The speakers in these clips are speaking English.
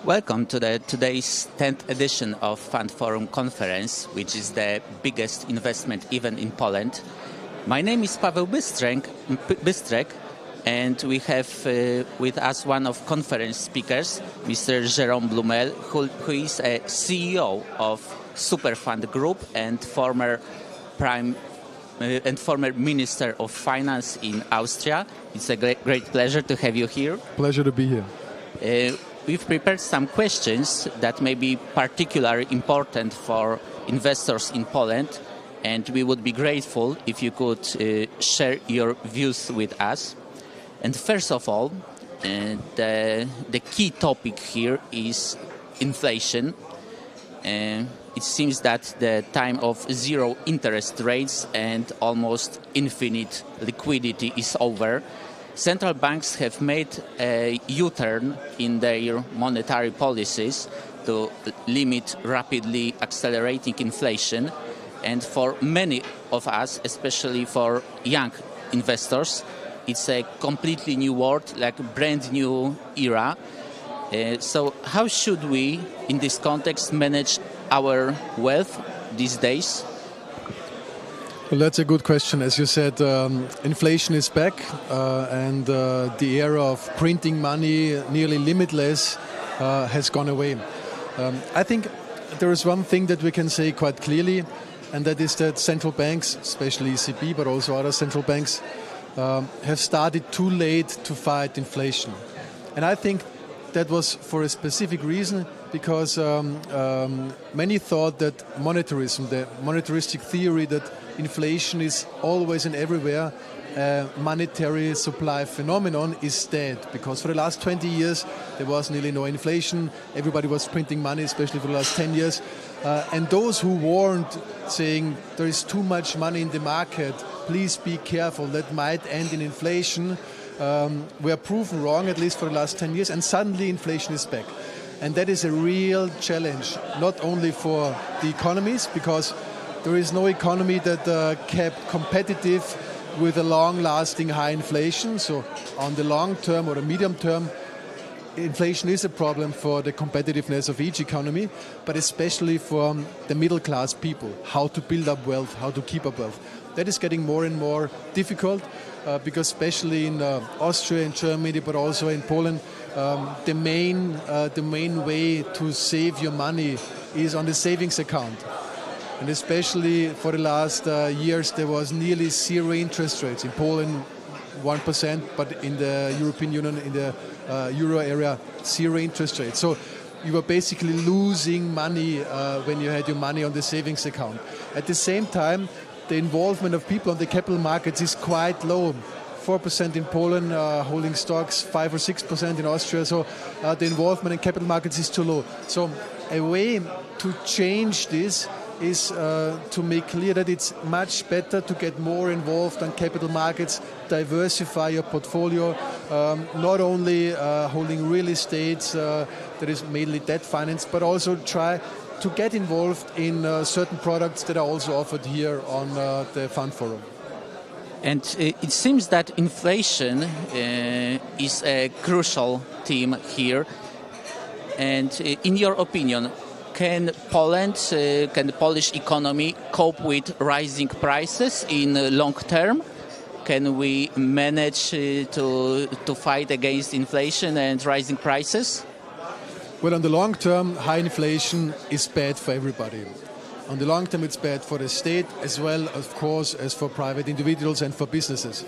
Welcome to today's 10th edition of Fund Forum Conference, which is the biggest investment event in Poland. My name is Paweł Bystrek, and we have with us one of conference speakers, Mr. Gernot Blümel, who is a CEO of Superfund Group and former Minister of Finance in Austria. It's a great pleasure to have you here. Pleasure to be here. We've prepared some questions that may be particularly important for investors in Poland, and we would be grateful if you could share your views with us. And first of all, the key topic here is inflation. It seems that the time of zero interest rates and almost infinite liquidity is over. Central banks have made a U-turn in their monetary policies to limit rapidly accelerating inflation. And for many of us, especially for young investors, it's a completely new world, like a brand new era. So how should we, in this context, manage our wealth these days? Well, that's a good question. As you said, inflation is back, and the era of printing money, nearly limitless, has gone away. I think there is one thing that we can say quite clearly, and that is that central banks, especially ECB, but also other central banks, have started too late to fight inflation. And I think that was for a specific reason, because many thought that monetarism, the monetaristic theory that inflation is always and everywhere a monetary supply phenomenon, is dead. Because for the last 20 years there was nearly no inflation. Everybody was printing money, especially for the last 10 years. And those who warned, saying there is too much money in the market, please be careful, that might end in inflation, were proven wrong, at least for the last 10 years, and suddenly inflation is back. And that is a real challenge, not only for the economies, because there is no economy that kept competitive with a long-lasting high inflation. So on the long term or the medium term, inflation is a problem for the competitiveness of each economy, but especially for the middle-class people, how to build up wealth, how to keep up wealth. That is getting more and more difficult, because especially in Austria and Germany, but also in Poland, the main way to save your money is on the savings account. And especially for the last years, there was nearly zero interest rates. In Poland, 1%, but in the European Union, in the euro area, zero interest rates. So you were basically losing money when you had your money on the savings account. At the same time, the involvement of people on the capital markets is quite low. 4% in Poland, holding stocks, 5 or 6% in Austria. So the involvement in capital markets is too low. So a way to change this is to make clear that it's much better to get more involved on capital markets, diversify your portfolio, not only holding real estate that is mainly debt financed, but also try to get involved in certain products that are also offered here on the Fund Forum. And it seems that inflation is a crucial theme here. And in your opinion, can the Polish economy cope with rising prices in the long term? Can we manage to fight against inflation and rising prices? Well, on the long term, high inflation is bad for everybody. On the long term, it's bad for the state as well, of course, as for private individuals and for businesses.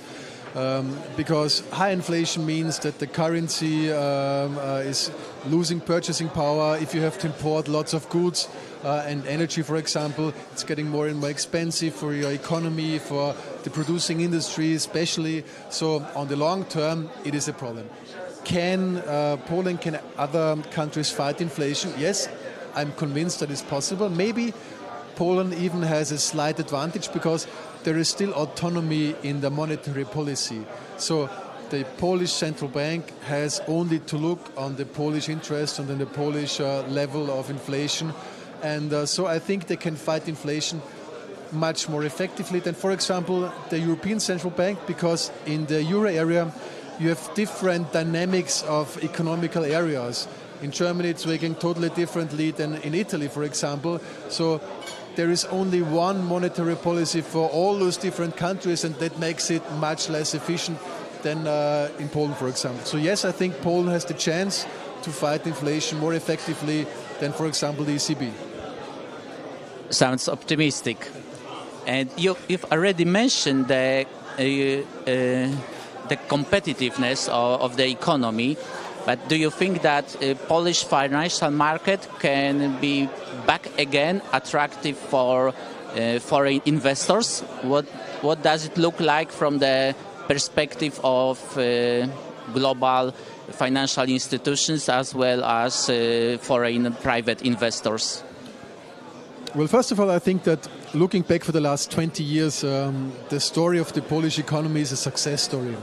Because high inflation means that the currency is losing purchasing power. If you have to import lots of goods and energy, for example, it's getting more and more expensive for your economy, for the producing industry especially. So on the long term, it is a problem. Can Poland, can other countries fight inflation? Yes, I'm convinced that it's possible. Maybe Poland even has a slight advantage because there is still autonomy in the monetary policy. So the Polish central bank has only to look on the Polish interest and on the Polish level of inflation. And so I think they can fight inflation much more effectively than, for example, the European Central Bank, because in the euro area you have different dynamics of economical areas. In Germany, it's working totally differently than in Italy, for example. So there is only one monetary policy for all those different countries, and that makes it much less efficient than in Poland, for example. So yes, I think Poland has the chance to fight inflation more effectively than, for example, the ECB. Sounds optimistic. And you've already mentioned the competitiveness of the economy, but do you think that Polish financial market can be back again attractive for foreign investors? What does it look like from the perspective of global financial institutions as well as foreign private investors? Well, first of all, I think that looking back for the last 20 years, the story of the Polish economy is a success story.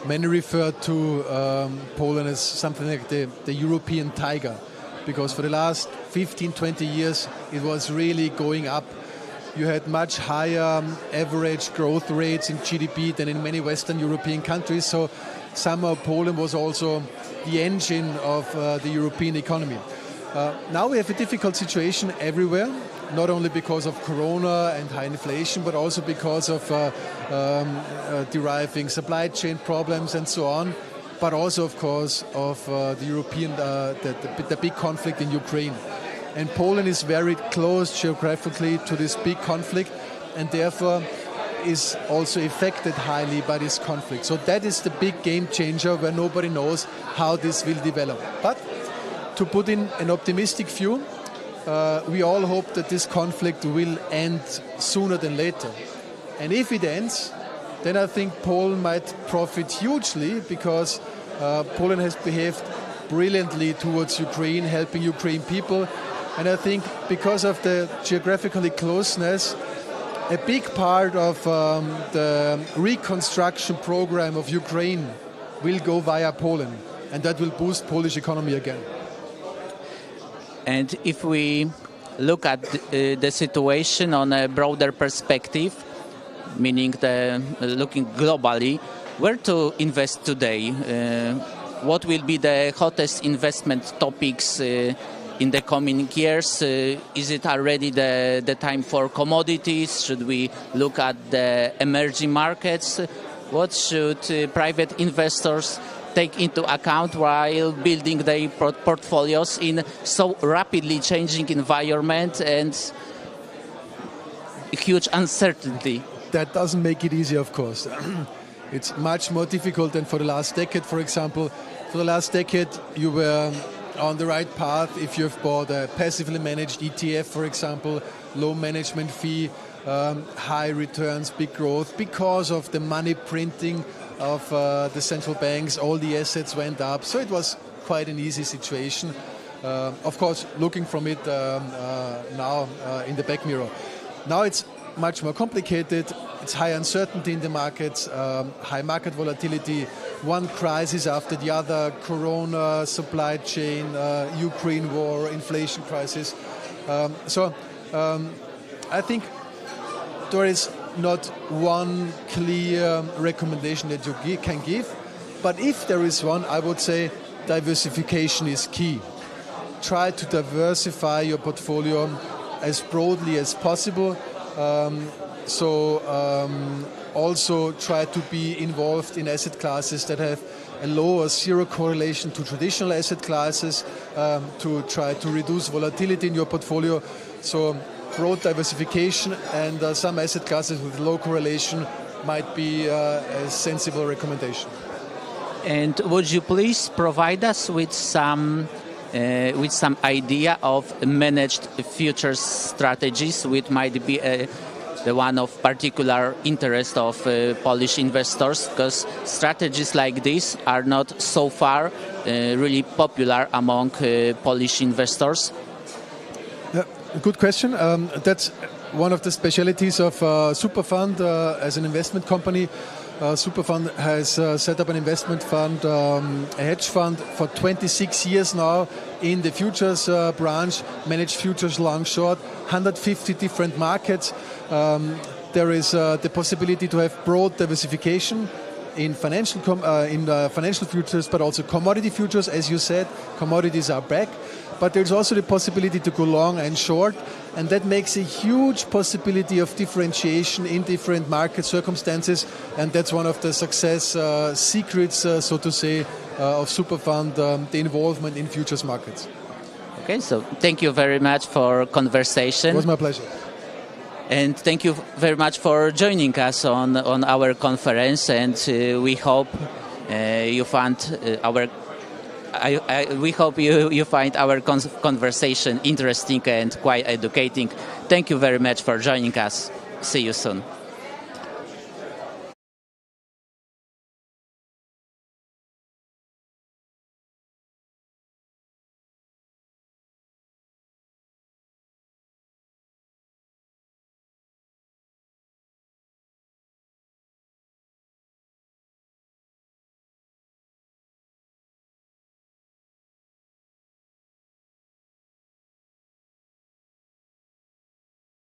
Many refer to Poland as something like the European tiger, because for the last 15, 20 years, it was really going up. You had much higher average growth rates in GDP than in many Western European countries. So somehow Poland was also the engine of the European economy. Now we have a difficult situation everywhere, not only because of Corona and high inflation, but also because of deriving supply chain problems and so on, but also, of course, of the big conflict in Ukraine. And Poland is very close geographically to this big conflict, and therefore is also affected highly by this conflict. So that is the big game changer where nobody knows how this will develop. But to put in an optimistic view, we all hope that this conflict will end sooner than later. And if it ends, then I think Poland might profit hugely, because Poland has behaved brilliantly towards Ukraine, helping Ukraine people. And I think because of the geographically closeness, a big part of the reconstruction program of Ukraine will go via Poland, and that will boost Polish economy again. And if we look at the situation on a broader perspective, meaning looking globally, where to invest today? What will be the hottest investment topics in the coming years? Is it already the time for commodities? Should we look at the emerging markets? What should private investors take into account while building their portfolios in so rapidly changing environment and huge uncertainty? That doesn't make it easy, of course. It's much more difficult than for the last decade, for example. For the last decade, you were on the right path if you've bought a passively managed ETF, for example, low management fee, high returns, big growth. Because of the money printing of the central banks, all the assets went up. So it was quite an easy situation. Of course, looking from it now in the back mirror. Now it's much more complicated. It's high uncertainty in the markets, high market volatility, one crisis after the other, Corona, supply chain, Ukraine war, inflation crisis. So I think there is not one clear recommendation that you can give. But if there is one, I would say diversification is key. Try to diversify your portfolio as broadly as possible. Also try to be involved in asset classes that have a low or zero correlation to traditional asset classes, to try to reduce volatility in your portfolio. So broad diversification and some asset classes with low correlation might be a sensible recommendation. And would you please provide us with some idea of managed futures strategies, which might be the one of particular interest of Polish investors, because strategies like this are not so far really popular among Polish investors? Yeah, good question. That's one of the specialities of Superfund as an investment company. Superfund has set up an investment fund, a hedge fund for 26 years now in the futures branch, managed futures long short, 150 different markets. There is the possibility to have broad diversification. in financial futures, but also commodity futures. As you said, commodities are back, but there's also the possibility to go long and short, and that makes a huge possibility of differentiation in different market circumstances, and that's one of the success secrets, so to say, of Superfund, the involvement in futures markets. Okay, so thank you very much for conversation. It was my pleasure. And thank you very much for joining us on our conference, and we hope you find we hope you find our conversation interesting and quite educating. Thank you very much for joining us. See you soon.